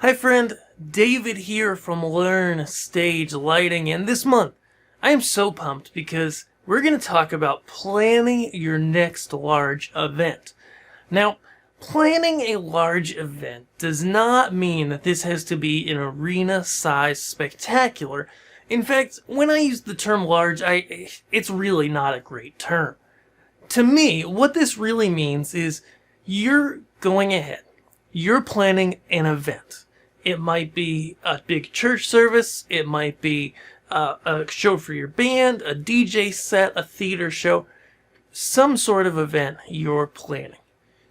Hi friend, David here from Learn Stage Lighting, and this month I am so pumped because we're going to talk about planning your next large event. Now, planning a large event does not mean that this has to be an arena-size spectacular. In fact, when I use the term large, it's really not a great term. To me, what this really means is you're going ahead. You're planning an event. It might be a big church service. It might be a show for your band, a DJ set, a theater show, some sort of event you're planning.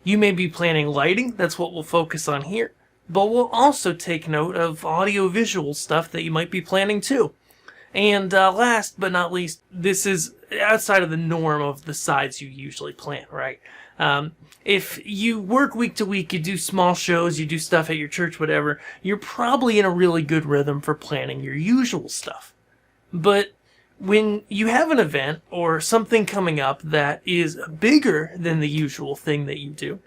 You may be planning lighting. That's what we'll focus on here. But we'll also take note of audio-visual stuff that you might be planning too. And last but not least, this is outside of the norm of the size you usually plan, right? If you work week to week, you do small shows, you do stuff at your church, whatever, you're probably in a really good rhythm for planning your usual stuff. But when you have an event or something coming up that is bigger than the usual thing that you do,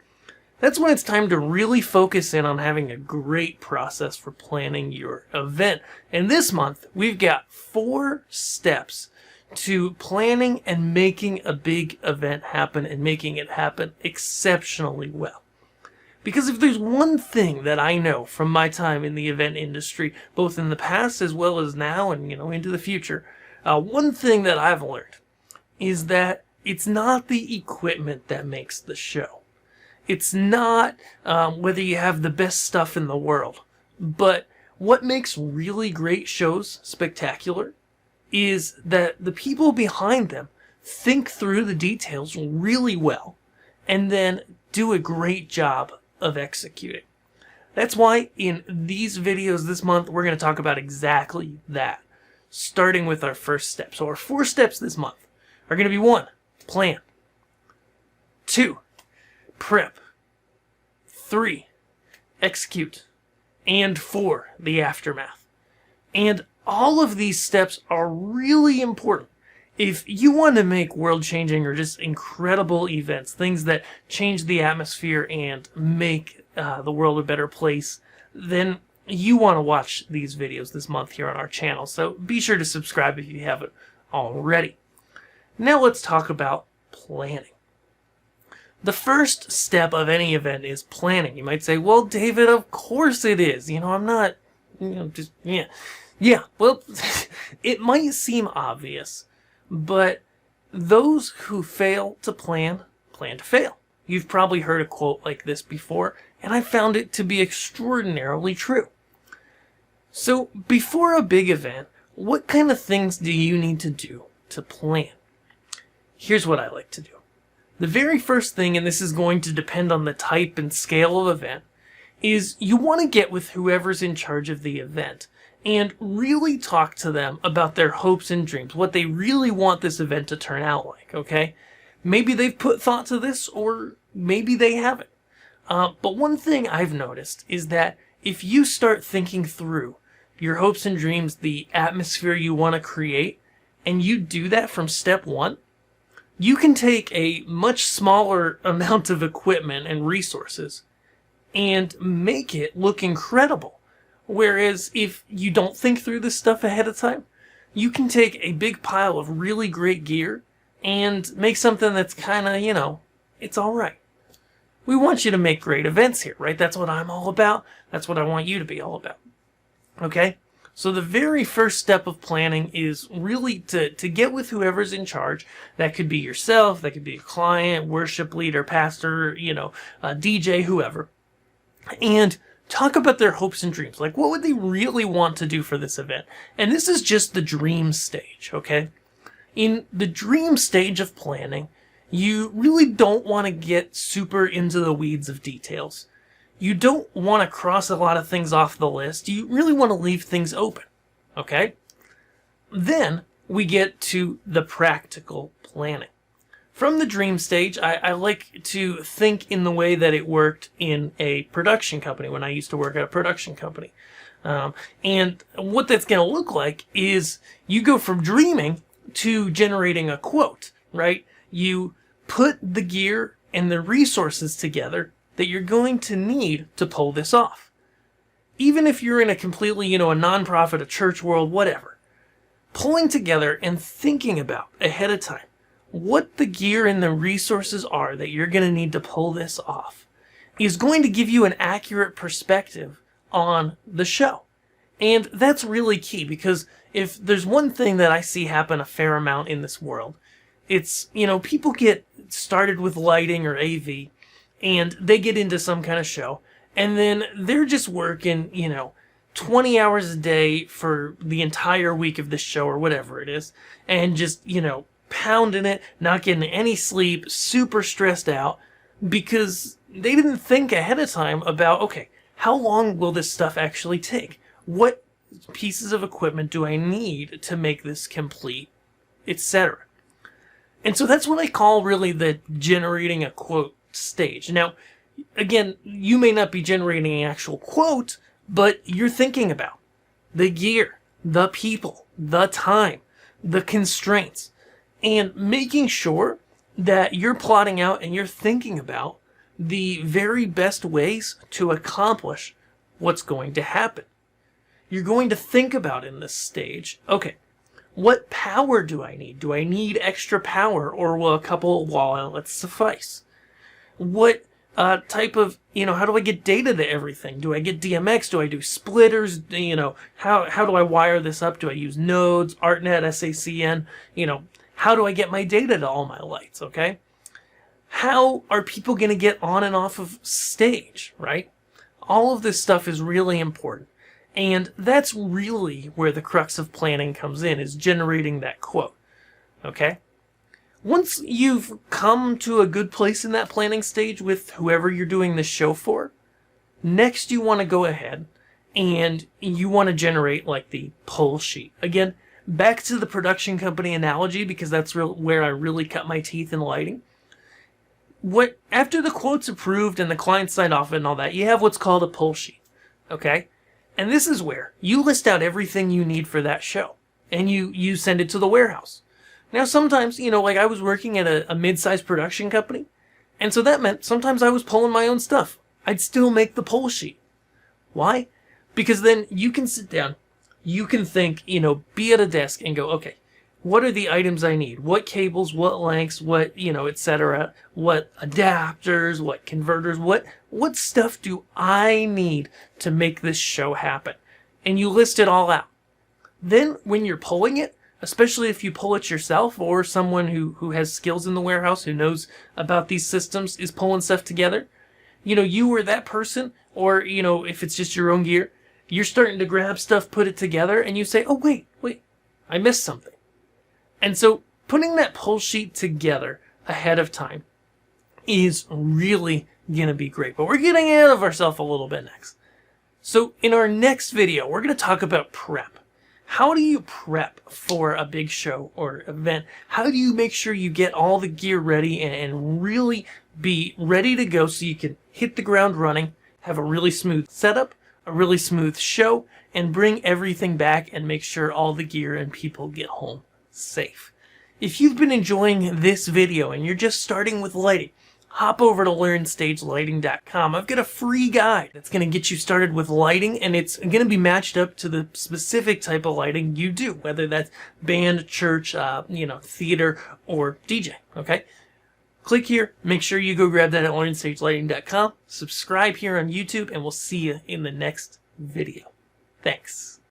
that's when it's time to really focus in on having a great process for planning your event. And this month, we've got 4 steps to planning and making a big event happen and making it happen exceptionally well. Because if there's one thing that I know from my time in the event industry, both in the past as well as now and into the future, one thing that I've learned is that it's not the equipment that makes the show. It's not whether you have the best stuff in the world, but what makes really great shows spectacular is that the people behind them think through the details really well and then do a great job of executing. That's why in these videos this month, we're going to talk about exactly that, starting with our first step. So our 4 steps this month are going to be 1, plan, 2, prep, 3, execute, and 4, the aftermath. And all of these steps are really important if you want to make world-changing or just incredible events, things that change the atmosphere and make the world a better place. Then you want to watch these videos this month here on our channel. So be sure to subscribe if you haven't already. Now let's talk about planning. The first step of any event is planning. You might say, well, David, of course it is. I'm not, just, yeah. Yeah, well, it might seem obvious, but those who fail to plan to fail. You've probably heard a quote like this before, and I found it to be extraordinarily true. So, before a big event, what kind of things do you need to do to plan? Here's what I like to do. The very first thing, and this is going to depend on the type and scale of event, is you want to get with whoever's in charge of the event and really talk to them about their hopes and dreams, what they really want this event to turn out like, okay? Maybe they've put thought to this, or maybe they haven't. But one thing I've noticed is that if you start thinking through your hopes and dreams, the atmosphere you want to create, and you do that from step 1, you can take a much smaller amount of equipment and resources and make it look incredible. Whereas if you don't think through this stuff ahead of time, you can take a big pile of really great gear and make something that's kind of, it's all right. We want you to make great events here, right? That's what I'm all about. That's what I want you to be all about. Okay? So the very first step of planning is really to get with whoever's in charge. That could be yourself, that could be a client, worship leader, pastor, a DJ, whoever. And talk about their hopes and dreams. Like, what would they really want to do for this event? And this is just the dream stage, okay? In the dream stage of planning, you really don't want to get super into the weeds of details. You don't want to cross a lot of things off the list. You really want to leave things open, okay? Then we get to the practical planning. From the dream stage, I like to think in the way that it worked in a production company when I used to work at a production company. And what that's going to look like is you go from dreaming to generating a quote, right? You put the gear and the resources together that you're going to need to pull this off. even if you're in a completely, a nonprofit, a church world, whatever, pulling together and thinking about ahead of time what the gear and the resources are that you're going to need to pull this off is going to give you an accurate perspective on the show. And that's really key, because if there's one thing that I see happen a fair amount in this world, it's, people get started with lighting or AV, and they get into some kind of show, and then they're just working, 20 hours a day for the entire week of the show or whatever it is, and just, pounding it, not getting any sleep, super stressed out, because they didn't think ahead of time about, okay, how long will this stuff actually take? What pieces of equipment do I need to make this complete, etc. And so that's what I call really the generating a quote stage. Now, again, you may not be generating an actual quote, but you're thinking about the gear, the people, the time, the constraints, and making sure that you're plotting out and you're thinking about the very best ways to accomplish what's going to happen. You're going to think about in this stage, okay, what power do I need? Do I need extra power, or will a couple of wall outlets suffice? What type of, how do I get data to everything? Do I get DMX? Do I do splitters? How do I wire this up? Do I use nodes, ArtNet, SACN? How do I get my data to all my lights, okay? How are people going to get on and off of stage, right? All of this stuff is really important. And that's really where the crux of planning comes in, is generating that quote, okay? Once you've come to a good place in that planning stage with whoever you're doing this show for, next you want to go ahead and you want to generate like the pull sheet. Again, back to the production company analogy, because that's where I really cut my teeth in lighting. After the quote's approved and the client signed off and all that, you have what's called a pull sheet, okay? And this is where you list out everything you need for that show, and you send it to the warehouse. Now, sometimes, like I was working at a mid-sized production company, and so that meant sometimes I was pulling my own stuff. I'd still make the pull sheet. Why? Because then you can sit down, you can think, be at a desk and go, okay, what are the items I need? What cables, what lengths, what, etc. What adapters, what converters, what stuff do I need to make this show happen? And you list it all out. Then when you're pulling it, especially if you pull it yourself, or someone who has skills in the warehouse, who knows about these systems, is pulling stuff together, you or that person, or, if it's just your own gear, you're starting to grab stuff, put it together, and you say, oh, wait, I missed something. And so putting that pull sheet together ahead of time is really going to be great. But we're getting ahead of ourselves a little bit next. So in our next video, we're going to talk about prep. How do you prep for a big show or event? How do you make sure you get all the gear ready and really be ready to go so you can hit the ground running, have a really smooth setup, a really smooth show, and bring everything back and make sure all the gear and people get home safe? If you've been enjoying this video and you're just starting with lighting, hop over to LearnStageLighting.com. I've got a free guide that's going to get you started with lighting, and it's going to be matched up to the specific type of lighting you do, whether that's band, church, theater, or DJ, okay? Click here, make sure you go grab that at LearnStageLighting.com, subscribe here on YouTube, and we'll see you in the next video. Thanks.